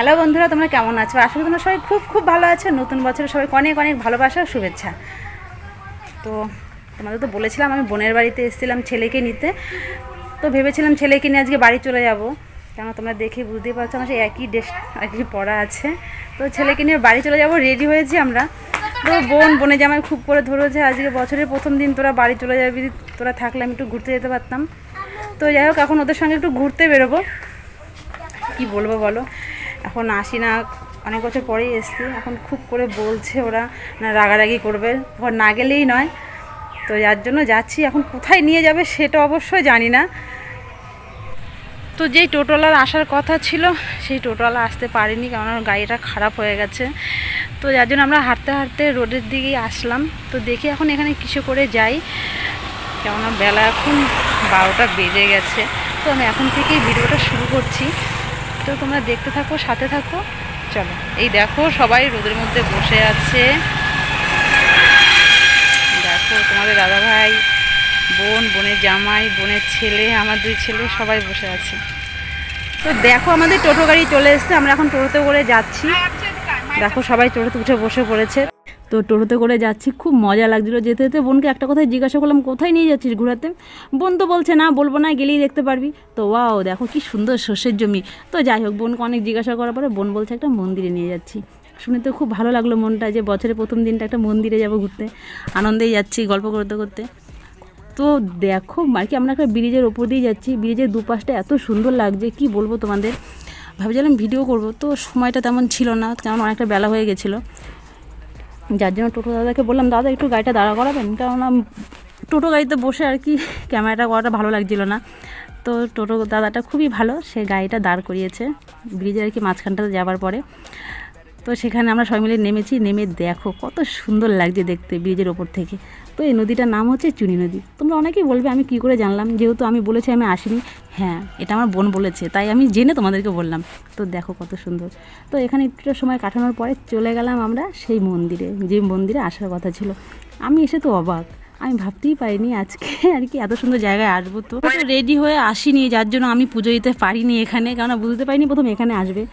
Hello বন্ধুরা, তোমরা কেমন আছো? আশা করি তোমরা সবাই খুব খুব ভালো আছো। নতুন বছরে সবাই অনেক অনেক ভালোবাসা ও শুভেচ্ছা। তো তোমাদের তো বলেছিলাম আমি বোনের বাড়িতে এসেছিলাম ছেলেকে নিতে। তো ভেবেছিলাম ছেলেকে নিয়ে আজকে বাড়ি চলে যাব, কেন তোমরা দেখে বুঝতেই পারছো আমার সেই একই ড্রেস আর কি পরা আছে। তো ছেলেকে নিয়ে বাড়ি চলে যাব, রেডি হয়েছি আমরা। তো বোনে জামাই খুব করে ধরেছে আজকে বছরের প্রথম দিন তোরা বাড়ি চলে যাবি, তোরা থাকলে আমি একটু ঘুরতে যেতে পারতাম। তো যাই হোক, এখন ওদের সঙ্গে একটু ঘুরতে বেরোবো। কি বলবো বলো, এখন আসি না, অনেক বছর পরেই এসছি। এখন খুব করে বলছে ওরা, না রাগারাগি করবে, ঘর না গেলেই নয়। তো যার জন্য যাচ্ছি। এখন কোথায় নিয়ে যাবে সেটা অবশ্যই জানি না। তো যেই টোটোওয়ালার আসার কথা ছিল সেই টোটোওয়ালা আসতে পারেনি, কারণ আমার গাড়িটা খারাপ হয়ে গেছে। তো যার জন্য আমরা হাঁটতে হাঁটতে রোডের দিকেই আসলাম। তো দেখি এখন এখানে কিছু করে যাই, কেননা বেলা এখন 12টা বেজে গেছে। তো আমি এখন থেকেই ভিডিওটা শুরু করছি। তো তোমরা দেখতে থাকো, সাথে থাকো। চলো, এই দেখো সবাই রোদের মধ্যে বসে আছে। দেখো তোমাদের দাদা ভাই, বোনের জামাই, বোনের ছেলে, আমার 2 ছেলে সবাই বসে আছে। তো দেখো আমাদের টোটো গাড়ি চলে এসেছে, আমরা এখন টোটোতে করে যাচ্ছি। দেখো সবাই টোটোতে উঠে বসে পড়েছে। তো টোটোতে করে যাচ্ছি, খুব মজা লাগছিলো যেতে যেতে। বোনকে একটা কথাই জিজ্ঞাসা করলাম, কোথায় নিয়ে যাচ্ছিস ঘোরাতে? বোন তো বলছে না, বলবো না, গেলেই দেখতে পারবি। তো ওয়াও, দেখো কি সুন্দর সর্ষের জমি। তো যাই হোক, বোনকে অনেক জিজ্ঞাসা করার পরে বোন বলছে একটা মন্দিরে নিয়ে যাচ্ছি। শুনে তো খুব ভালো লাগলো মনটা, যে বছরের প্রথম দিনটা একটা মন্দিরে যাব ঘুরতে। আনন্দেই যাচ্ছি গল্প করতে করতে। তো দেখো আর কি, আমরা একটা ব্রিজের ওপর দিয়ে যাচ্ছি। ব্রিজের দুপাশটা এত সুন্দর লাগছে, কি বলবো তোমাদের। ভাবছিলাম ভিডিও করব, তো সময়টা তেমন ছিল না, কারণ অনেকটা বেলা হয়ে গেছিলো। যার জন্য টোটো দাদাকে বললাম, দাদা একটু গাড়িটা দাঁড়া করাবেন, কেননা টোটো গাড়িতে বসে আর কি ক্যামেরাটা করাটা ভালো লাগছিল না। তো টোটো দাদাটা খুবই ভালো, সে গাড়িটা দাঁড় করিয়েছে ব্রিজে আর কি মাঝখানটাতে যাবার পরে। তো সেখানে আমরা সবাই মিলে নেমেছি। নেমে দেখো কত সুন্দর লাগছে দেখতে ব্রিজের ওপর থেকে। তো এই নদীটার নাম হচ্ছে চুনি নদী। তোমরা অনেকেই বলবে আমি কি করে জানলাম, যেহেতু আমি বলেছি আমি আসিনি। হ্যাঁ, এটা আমার বোন বলেছে, তাই আমি জেনে তোমাদেরকে বললাম। তো দেখো কত সুন্দর। তো এখানে একটু সময় কাটানোর পরে চলে গেলাম আমরা সেই মন্দিরে, যে মন্দিরে আসার কথা ছিল। আমি এসে তো অবাক, আমি ভাবতেই পারিনি আজকে আর কি এত সুন্দর জায়গায় আসবো। তো রেডি হয়ে আসিনি, যার জন্য আমি পুজো দিতে পারিনি এখানে, কেননা বুঝতে পারিনি প্রথম এখানে আসবে।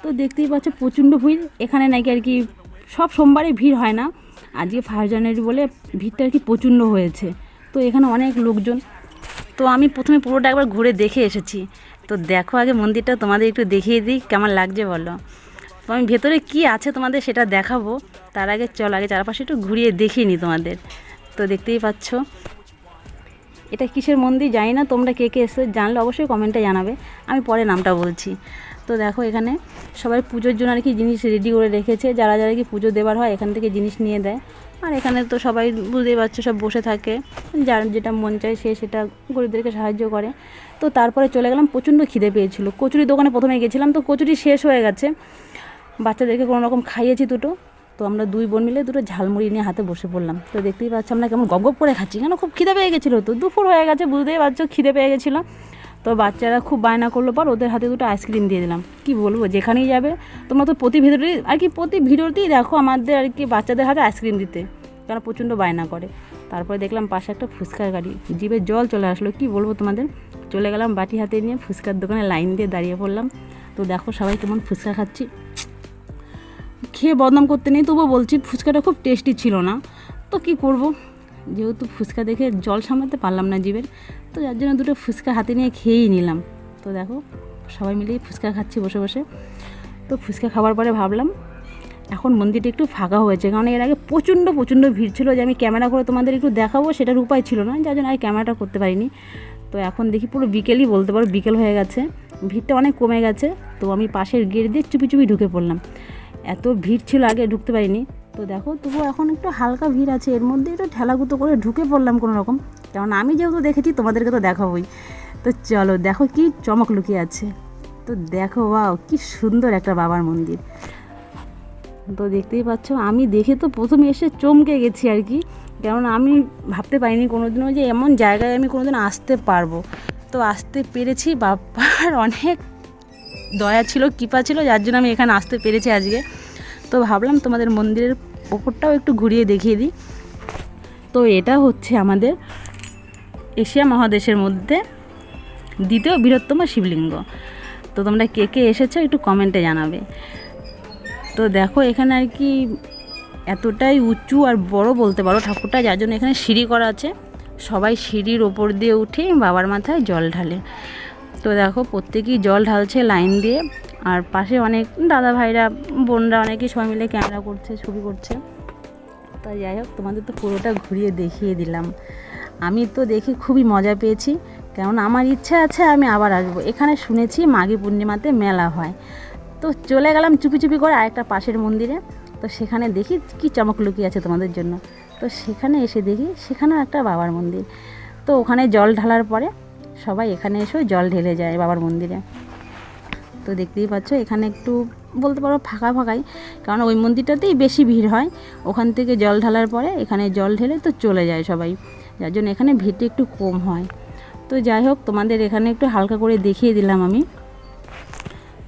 তো দেখতেই পাচ্ছ প্রচণ্ড ভিড় এখানে, নাকি আর কি সব সোমবারে ভিড় হয় না, আজকে 1 জানুয়ারি বলে ভিড়টা আর কি প্রচণ্ড হয়েছে। তো এখানে অনেক লোকজন। তো আমি প্রথমে পুরোটা একবার ঘুরে দেখে এসেছি। তো দেখো আগে মন্দিরটা তোমাদের একটু দেখিয়ে দিই, কেমন লাগছে বলো। তো আমি ভেতরে কি আছে তোমাদের সেটা দেখাবো, তার আগে চল আগে চারপাশে একটু ঘুরিয়ে দেখিয়ে নিই তোমাদের। তো দেখতেই পাচ্ছ এটা কিসের মন্দির জানি না, তোমরা কে কে এসে জানলে অবশ্যই কমেন্টে জানাবে, আমি পরে নামটা বলছি। তো দেখো এখানে সবাই পুজোর জন্য আর কি জিনিস রেডি করে রেখেছে, যারা যারা কি পুজো দেবার হয় এখান থেকে জিনিস নিয়ে দেয়। আর এখানে তো সবাই বুঝতেই পারছো সব বসে থাকে, যার যেটা মন চায় সে সেটা গরিবদেরকে সাহায্য করে। তো তারপরে চলে গেলাম, প্রচণ্ড খিদে পেয়েছিল। কচুরি দোকানে প্রথমে গেছিলাম, তো কচুরি শেষ হয়ে গেছে। বাচ্চাদেরকে কোনো রকম খাইয়েছি দুটো। তো আমরা 2 বোন মিলে দুটো ঝালমুড়ি নিয়ে হাতে বসে পড়লাম। তো দেখতেই পাচ্ছ আমরা কেমন গপ গপ করে খাচ্ছি, কেন খুব খিদে পেয়ে গেছিলো। তো দুপুর হয়ে গেছে, বুঝতেই পারছো খিদে পেয়ে গেছিলো। তো বাচ্চারা খুব বায়না করলো, পর ওদের হাতে দুটো আইসক্রিম দিয়ে দিলাম। কি বলবো, যেখানেই যাবে তোমরা তো প্রতি ভিডিওতেই আর কি প্রতি ভিডিওতেই দেখো আমাদের আর কি বাচ্চাদের হাতে আইসক্রিম দিতে, কারণ প্রচণ্ড বায়না করে। তারপরে দেখলাম পাশে একটা ফুচকার গাড়ি, জিভে জল চলে আসলো, কি বলবো তোমাদের। চলে গেলাম বাটি হাতে নিয়ে ফুচকার দোকানে লাইন দিয়ে দাঁড়িয়ে পড়লাম। তো দেখো সবাই কেমন ফুচকা খাচ্ছি, খেয়ে বদনাম করতে নেই, তবুও বলছি ফুচকাটা খুব টেস্টি ছিল না। তো কি করব, যেহেতু ফুচকা দেখে জল সামলাতে পারলাম না জিভের, তো যার জন্য দুটো ফুচকা হাতে নিয়ে খেয়েই নিলাম। তো দেখো সবাই মিলেই ফুচকা খাচ্ছি বসে বসে। তো ফুচকা খাবার পরে ভাবলাম এখন মন্দিরটা একটু ফাঁকা হয়েছে, কারণ এর আগে প্রচণ্ড ভিড় ছিল, যে আমি ক্যামেরা করে তোমাদের একটু দেখাবো সেটার উপায় ছিল না, যার জন্য আমি ক্যামেরাটা করতে পারিনি। তো এখন দেখি পুরো বিকেলই বলতে পারো, বিকেল হয়ে গেছে, ভিড়টা অনেক কমে গেছে। তো আমি পাশের গেট দিয়ে চুপি চুপি ঢুকে পড়লাম, এত ভিড় ছিল আগে ঢুকতে পারিনি। তো দেখো তবুও এখন একটু হালকা ভিড় আছে, এর মধ্যে একটু ঠেলাগুতো করে ঢুকে পড়লাম কোনো রকম, কারণ আমি যেহেতু দেখেছি তোমাদেরকে তো দেখাবোই। তো চলো দেখো কি চমক লুকিয়ে আছে। তো দেখো ওয়াও, কি সুন্দর একটা বাবার মন্দির। তো দেখতেই পাচ্ছ আমি দেখে তো প্রথমে এসে চমকে গেছি আর কি, কারণ আমি ভাবতে পারিনি কোনোদিনও যে এমন জায়গায় আমি কোনোদিন আসতে পারবো। তো আসতে পেরেছি, বাবার অনেক দয়া ছিল, কৃপা ছিল, যার জন্য আমি এখানে আসতে পেরেছি আজকে। তো ভাবলাম তোমাদের মন্দিরের ওপরটাও একটু ঘুরিয়ে দেখিয়ে দিই। তো এটা হচ্ছে আমাদের এশিয়া মহাদেশের মধ্যে দ্বিতীয় বৃহত্তম শিবলিঙ্গ। তো তোমরা কে কে এসেছো একটু কমেন্টে জানাবে। তো দেখো এখানে আর কি এতটাই উঁচু আর বড় বলতে পারো ঠাকুরটা, যার জন্য এখানে সিঁড়ি করা আছে। সবাই সিঁড়ির ওপর দিয়ে উঠে বাবার মাথায় জল ঢালে। তো দেখো প্রত্যেকেই জল ঢালছে লাইন দিয়ে, আর পাশে অনেক দাদা ভাইরা বোনরা অনেকেই সবাই মিলে ক্যামেরা করছে, ছবি করছে। তাই যাই হোক, তোমাদের তো পুরোটা ঘুরিয়ে দেখিয়ে দিলাম। আমি তো দেখে খুবই মজা পেয়েছি, কারণ আমার ইচ্ছা আছে আমি আবার আসবো। এখানে শুনেছি মাঘী পূর্ণিমাতে মেলা হয়। তো চলে গেলাম চুপি চুপি করে আরেকটা পাশের মন্দিরে। তো সেখানে দেখি কি চমক লুকিয়ে আছে তোমাদের জন্য। তো সেখানে এসে দেখি সেখানেও একটা বাবার মন্দির। তো ওখানে জল ঢালার পরে সবাই এখানে এসেও জল ঢেলে যায় বাবার মন্দিরে। তো দেখতেই পাচ্ছ এখানে একটু বলতে পারো ফাঁকা ফাঁকাই, কারণ ওই মন্দিরটাতেই বেশি ভিড় হয়। ওখান থেকে জল ঢালার পরে এখানে জল ঢেলে তো চলে যায় সবাই, যার জন্য এখানে ভিড়টা একটু কম হয়। তো যাই হোক, তোমাদের এখানে একটু হালকা করে দেখিয়ে দিলাম আমি।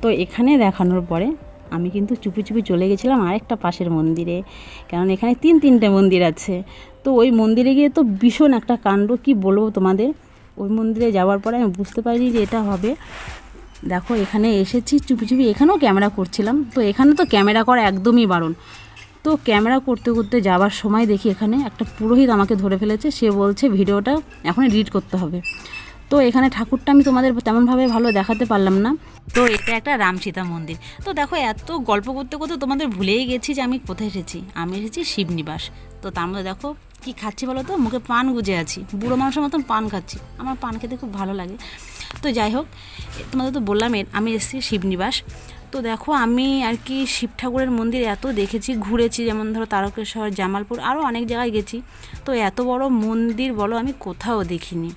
তো এখানে দেখানোর পরে আমি কিন্তু চুপি চুপি চলে গেছিলাম আরেকটা পাশের মন্দিরে, কারণ এখানে তিনটে মন্দির আছে। তো ওই মন্দিরে গিয়ে তো ভীষণ একটা কাণ্ড, কি বলবো তোমাদের। ওই মন্দিরে যাওয়ার পরে আমি বুঝতে পারিনি যে এটা হবে। দেখো এখানে এসেছি চুপি চুপি, এখানেও ক্যামেরা করছিলাম। তো এখানে তো ক্যামেরা করা একদমই বারণ। তো ক্যামেরা করতে করতে যাওয়ার সময় দেখি এখানে একটা পুরোহিত আমাকে ধরে ফেলেছে। সে বলছে ভিডিওটা এখন এডিট করতে হবে। তো এখানে ঠাকুরটা আমি তোমাদের তেমনভাবে ভালো দেখাতে পারলাম না। তো এটা একটা রাম সীতা মন্দির। তো দেখো এত গল্প করতে করতে তোমাদের ভুলেই গেছি যে আমি কোথায় এসেছি। আমি এসেছি শিবনিবাস। তো তার মধ্যে দেখো কি খাচ্ছি বলো তো, মুখে পান গুজে আছি, বুড়ো মানুষের মতন পান খাচ্ছি। আমার পান খেতে খুব ভালো লাগে। তো যাই হোক, তোমাদের তো বললাম আমি এসেছি শিবনিবাস। তো দেখো আমি আর কি শিব ঠাকুরের মন্দির এত দেখেছি, ঘুরেছি, যেমন ধরো তারকেশ্বর, জামালপুর, আরও অনেক জায়গায় গেছি। তো এত বড় মন্দির বলো আমি কোথাও দেখিনি।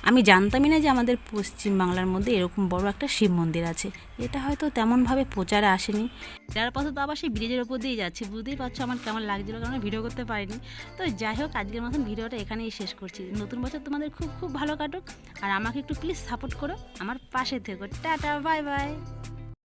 আমি জানতামই না যে আমাদের পশ্চিমবাংলার মধ্যে এরকম বড় একটা শিব মন্দির আছে। এটা হয়তো তেমনভাবে প্রচারে আসেনি। যার পথে তো আবার সেই ব্রিজের ওপর দিয়েই যাচ্ছি, বুঝতেই পারছো আমার কেমন লাগছিলো, কারণ ভিডিও করতে পারিনি। তো যাই হোক, আজকের মতন ভিডিওটা এখানেই শেষ করছি। নতুন বছর তোমাদের খুব খুব ভালো কাটুক, আর আমাকে একটু প্লিজ সাপোর্ট করো, আমার পাশে থেকো। Tata, bye bye.